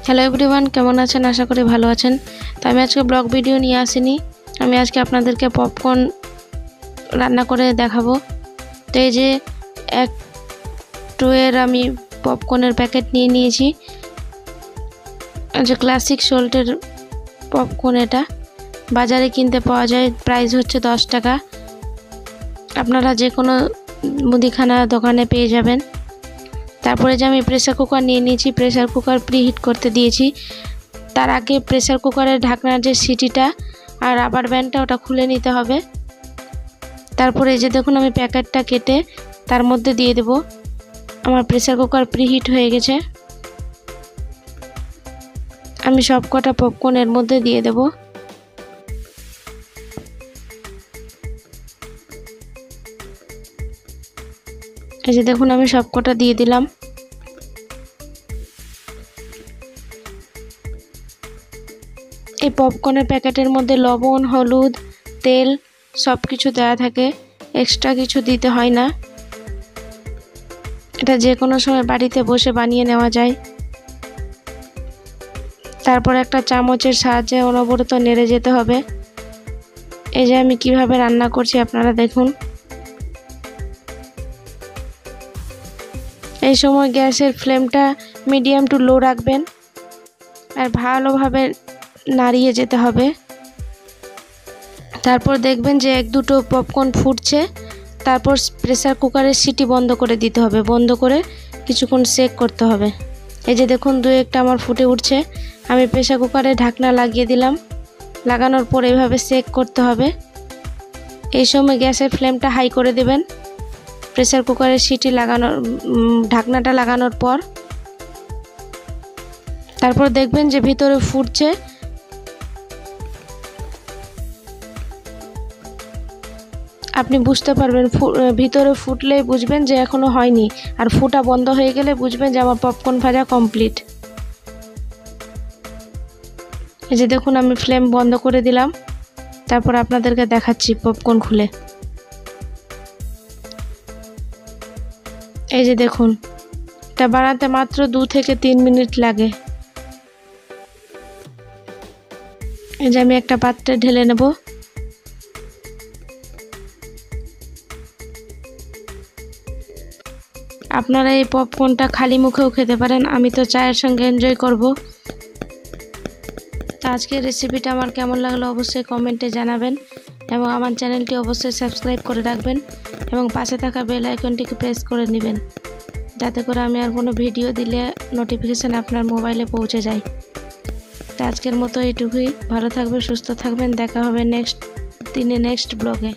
Hello everyone, কেমন আছেন? আশা করি ভালো আছেন। তো আমি আজকে ব্লগ ভিডিও নিয়ে আসিনি। আমি আজকে আপনাদেরকে পপকর্ন রান্না করে দেখাবো। তো এই যে এক টুয়ের আমি পপকর্নের প্যাকেট নিয়ে নিয়েছি। যে ক্লাসিক সল্টের পপকর্ন, এটা বাজারে কিনতে পাওয়া যায়, প্রাইস হচ্ছে 10 টাকা। আপনারা যে কোনো মুদিখানা দোকানে পেয়ে যাবেন। তারপরে যে আমি প্রেসার কুকার নিয়ে নিয়েছি, প্রেসার কুকার প্রিহিট করতে দিয়েছি। তার আগে প্রেসার কুকারের ঢাকনার যে সিটিটা আর রাবার ব্যান্ডটা ওটা খুলে নিতে হবে। তারপরে এই যে দেখুন, আমি প্যাকেটটা কেটে তার মধ্যে দিয়ে দেব। আমার প্রেসার কুকার প্রিহিট হয়ে গেছে। আমি সব কটা পপকর্ন এর মধ্যে দিয়ে দেব। এই যে দেখুন, আমি সব কটা দিয়ে দিলাম। এই পপকর্নের প্যাকেটের মধ্যে লবণ, হলুদ, তেল সব কিছু দেওয়া থাকে, এক্সট্রা কিছু দিতে হয় না। এটা যে কোনো সময় বাড়িতে বসে বানিয়ে নেওয়া যায়। তারপর একটা চামচের সাহায্যে অনবরত নেড়ে যেতে হবে। এই যে আমি কিভাবে রান্না করছি আপনারা দেখুন। এই সময় গ্যাসের ফ্লেমটা মিডিয়াম টু লো রাখবেন আর ভালোভাবে নাড়িয়ে যেতে হবে। তারপর দেখবেন যে এক দুটো পপকর্ন ফুটছে। তারপর প্রেসার কুকারের সিটি বন্ধ করে দিতে হবে, বন্ধ করে কিছুক্ষণ সেক করতে হবে। এই যে দেখুন, দু একটা আমার ফুটে উঠছে। আমি প্রেসার কুকারে ঢাকনা লাগিয়ে দিলাম। লাগানোর পর এইভাবে সেক করতে হবে। এই সময় গ্যাসের ফ্লেমটা হাই করে দেবেন। প্রেসার কুকারের সিটি লাগানোর ঢাকনাটা লাগানোর পর তারপর দেখবেন যে ভিতরে ফুটছে। আপনি বুঝতে পারবেন, ভিতরে ফুটলেই বুঝবেন যে এখনো হয়নি, আর ফুটা বন্ধ হয়ে গেলে বুঝবেন যে আমার পপকর্ন ভাজা কমপ্লিট। এই যে দেখুন, আমি ফ্লেম বন্ধ করে দিলাম। তারপর আপনাদেরকে দেখাচ্ছি পপকর্ন খুলে। এই যে দেখুন, এটা বানাতে মাত্র 2 থেকে 3 মিনিট লাগে। এই যে আমি একটা পাত্রে ঢেলে নেব। আপনারা এই পপকর্নটা খালি মুখেও খেতে পারেন, আমি তো চায়ের সঙ্গে এনজয় করব। তো আজকের রেসিপিটা আমার কেমন লাগলো অবশ্যই কমেন্টে জানাবেন, এবং আমার চ্যানেলটি অবশ্যই সাবস্ক্রাইব করে রাখবেন এবং পাশে থাকা বেল আইকনটিকে প্রেস করে নেবেন, যাতে করে আমি আর কোনো ভিডিও দিলে নোটিফিকেশান আপনার মোবাইলে পৌঁছে যায়। তো আজকের মতো এইটুকুই। ভালো থাকবেন, সুস্থ থাকবেন। দেখা হবে নেক্সট দিনে নেক্সট ব্লগে।